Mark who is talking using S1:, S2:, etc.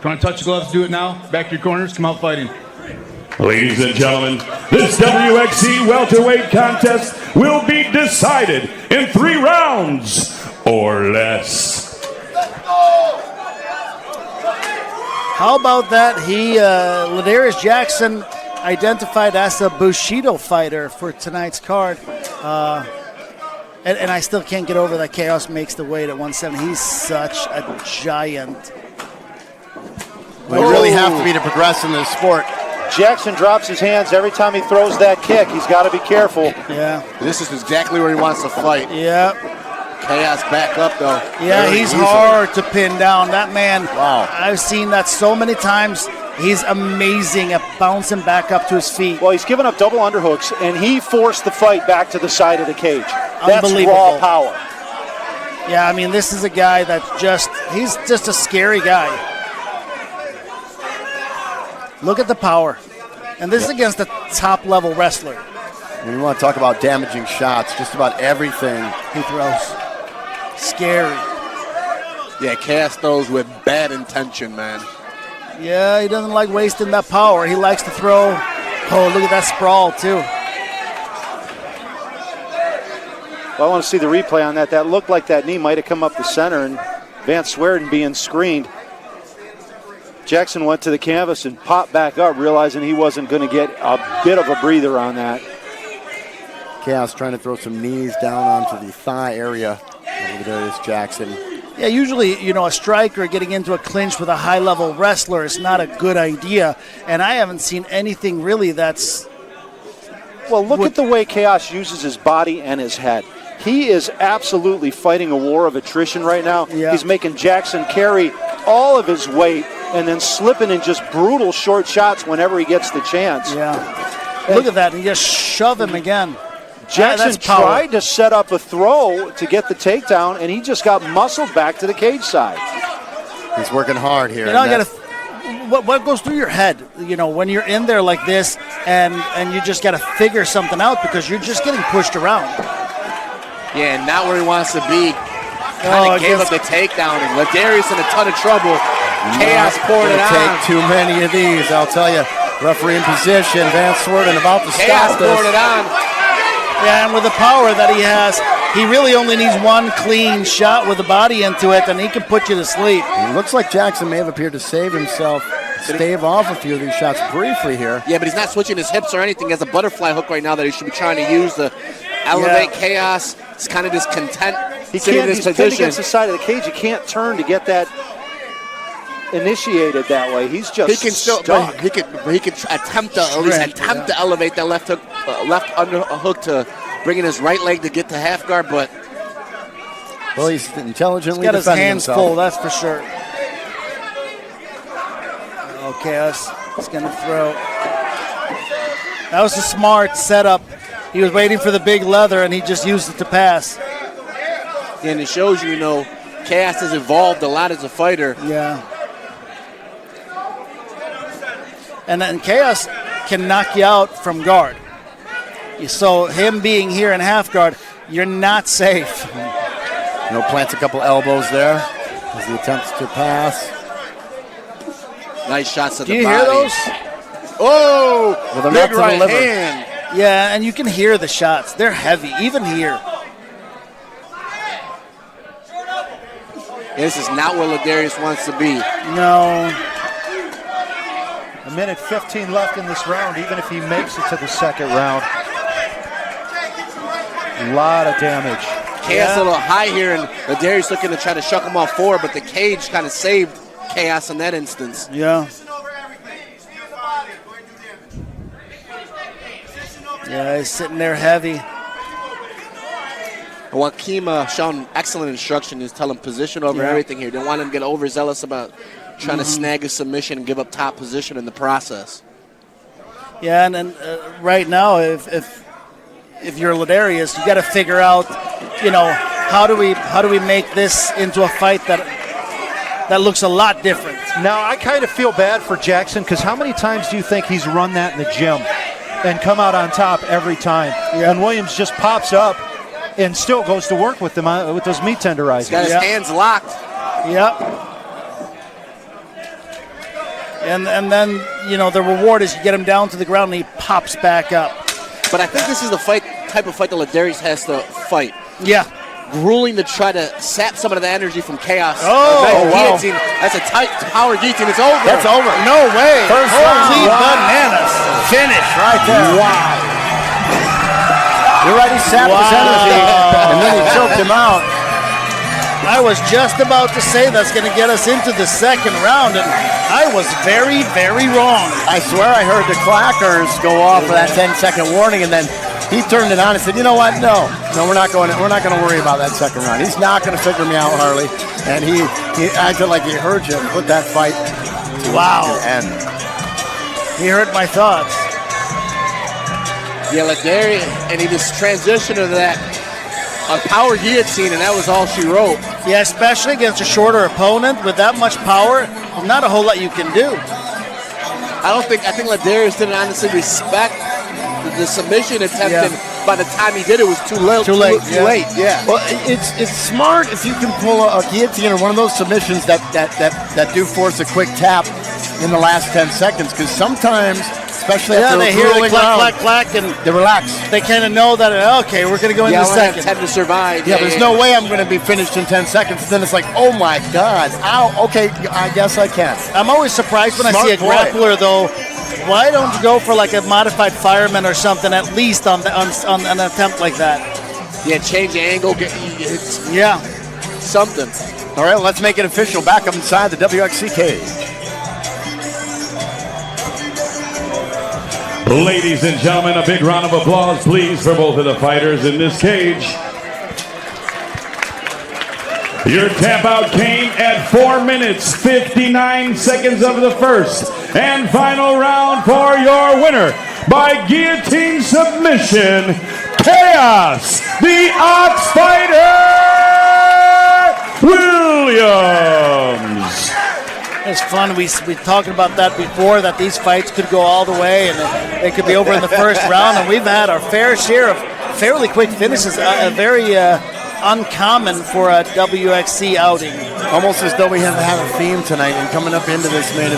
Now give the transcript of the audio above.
S1: you want to touch the gloves? Do it now. Back to your corners. Come out fighting.
S2: Ladies and gentlemen, this WXC welterweight contest will be decided in 3 rounds or less.
S3: How about that? Ladarios Jackson identified as a Bushido fighter for tonight's card. And I still can't get over that Khaos makes the weight at 170. He's such a giant.
S4: Well, you really have to be to progress in this sport.
S5: Jackson drops his hands every time he throws that kick. He's got to be careful.
S3: Yeah.
S4: This is exactly where he wants to fight.
S3: Yeah.
S4: Khaos back up, though.
S3: Yeah, he's hard to pin down. That man,
S4: wow.
S3: I've seen that so many times. He's amazing at bouncing back up to his feet.
S5: Well, he's given up double underhooks, and he forced the fight back to the side of the cage. That's
S3: Unbelievable.
S5: raw power.
S3: Yeah, I mean, this is a guy that he's just a scary guy. Look at the power. And this is against a top-level wrestler.
S4: When you want to talk about damaging shots, just about everything
S3: he throws. Scary.
S4: Yeah, Khaos throws with bad intention, man.
S3: Yeah, he doesn't like wasting that power. He likes to throw. Oh, look at that sprawl, too.
S5: Well, I want to see the replay on that. That looked like that knee might have come up the center, and Van Swearden being screened. Jackson went to the canvas and popped back up, realizing he wasn't going to get a bit of a breather on that.
S4: Khaos trying to throw some knees down onto the thigh area of Ladarios Jackson.
S3: Yeah, usually, a striker getting into a clinch with a high-level wrestler is not a good idea, and I haven't seen anything really that's...
S5: Well, look at the way Khaos uses his body and his head. He is absolutely fighting a war of attrition right now.
S3: Yeah.
S5: He's making Jackson carry all of his weight and then slipping in just brutal short shots whenever he gets the chance.
S3: Yeah. Look at that. And just shove him again.
S5: Jackson tried to set up a throw to get the takedown, and he just got muscled back to the cage side.
S4: He's working hard here.
S3: What goes through your head, when you're in there like this and you just got to figure something out because you're just getting pushed around.
S6: Yeah, and not where he wants to be. Kind of gave up the takedown, and Ladarios in a ton of trouble. Khaos pouring it on.
S4: Take too many of these, I'll tell you. Referee in position, Van Swearden about to stop this.
S6: Pouring it on.
S3: Yeah, and with the power that he has, he really only needs one clean shot with the body into it, and he can put you to sleep.
S4: It looks like Jackson may have appeared to save himself, stave off a few of these shots briefly here.
S6: Yeah, but he's not switching his hips or anything. He has a butterfly hook right now that he should be trying to use to elevate Khaos. It's kind of just content.
S5: He's pinned against the side of the cage. He can't turn to get that initiated that way. He's just
S6: he can still
S5: stuck.
S6: he can attempt to elevate that left hook, left underhook to bring in his right leg to get to half guard, but
S4: well, he's intelligently
S3: got his hands
S4: himself.
S3: full, that's for sure. Okay, he's gonna throw. That was a smart setup. He was waiting for the big leather, and he just used it to pass.
S6: And it shows you, Khaos has evolved a lot as a fighter.
S3: Yeah. And then Khaos can knock you out from guard. So him being here in half guard, you're not safe.
S4: Plants a couple elbows there as he attempts to pass.
S6: Nice shots at
S3: the
S6: body.
S3: Do you hear those?
S6: Oh,
S4: with a
S6: big right hand.
S3: Yeah, and you can hear the shots. They're heavy, even here.
S6: This is not where Ladarios wants to be.
S3: No.
S5: 1:15 left in this round, even if he makes it to the second round. A lot of damage.
S6: Khaos a little high here, and Ladarios looking to try to shuck him off forward, but the cage kind of saved Khaos in that instance.
S3: Yeah. Yeah, he's sitting there heavy.
S6: Joaquim showing excellent instruction. He's telling position over everything here. Don't want him to get overzealous about trying to snag a submission and give up top position in the process.
S3: Yeah, and then right now, if you're Ladarios, you got to figure out, how do we make this into a fight that looks a lot different.
S5: Now, I kind of feel bad for Jackson because how many times do you think he's run that in the gym and come out on top every time? Yeah. And Williams just pops up and still goes to work with them with those meat tenderizers.
S6: He's got his hands locked.
S3: Yep. And then, you know, the reward is you get him down to the ground and he pops back up.
S6: But I think this is the type of fight that Ladarios has to fight.
S3: Yeah.
S6: Grueling to try to sap some of the energy from Khaos.
S3: Oh,
S6: wow. Guillotine. That's a tight power guillotine. It's over.
S4: That's over.
S3: No way.
S4: First
S3: Holy
S4: round.
S3: bananas.
S4: Finish right there. Wow. You're right, he sapped his energy, and then he choked him out.
S3: I was just about to say that's going to get us into the second round, and I was very, very wrong.
S4: I swear I heard the clackers go off for that 10-second warning, and then he turned it on and said, "You know what? No, we're not going to worry about that second round. He's not going to figure me out, Harley." And he acted like he heard you and put that fight to an end.
S3: He heard my thoughts.
S6: Yeah, Ladarios, and he just transitioned to that power guillotine, and that was all she wrote.
S3: Yeah, especially against a shorter opponent with that much power, not a whole lot you can do.
S6: I think Ladarios didn't honestly respect the submission attempt, and by the time he did, it was too late.
S3: Too late.
S6: Yeah.
S4: Well, it's smart if you can pull a guillotine or one of those submissions that do force a quick tap in the last 10 seconds, because sometimes, especially after
S3: they hear the clack, clack, and
S4: they relax.
S3: they kind of know that, okay, we're going to go into the second.
S6: Time to survive.
S4: Yeah, there's no way I'm going to be finished in 10 seconds. And then it's like, oh my God, ow, okay, I guess I can.
S3: I'm always surprised when I
S4: Smart
S3: see a
S4: play.
S3: grappler, though. Why don't you go for like a modified fireman or something, at least on an attempt like that?
S6: Yeah, change the angle,
S3: Yeah.
S6: something.
S4: All right, let's make it official. Back up inside the WXC cage.
S2: Ladies and gentlemen, a big round of applause, please, for both of the fighters in this cage. Your tap out came at 4 minutes, 59 seconds of the first and final round for your winner by guillotine submission, Khaos, the Ox Fighter Williams.
S3: It's fun. We talked about that before, that these fights could go all the way and they could be over in the first round, and we've had our fair share of fairly quick finishes, very uncommon for a WXC outing.
S4: Almost as though we have a theme tonight, and coming up into this main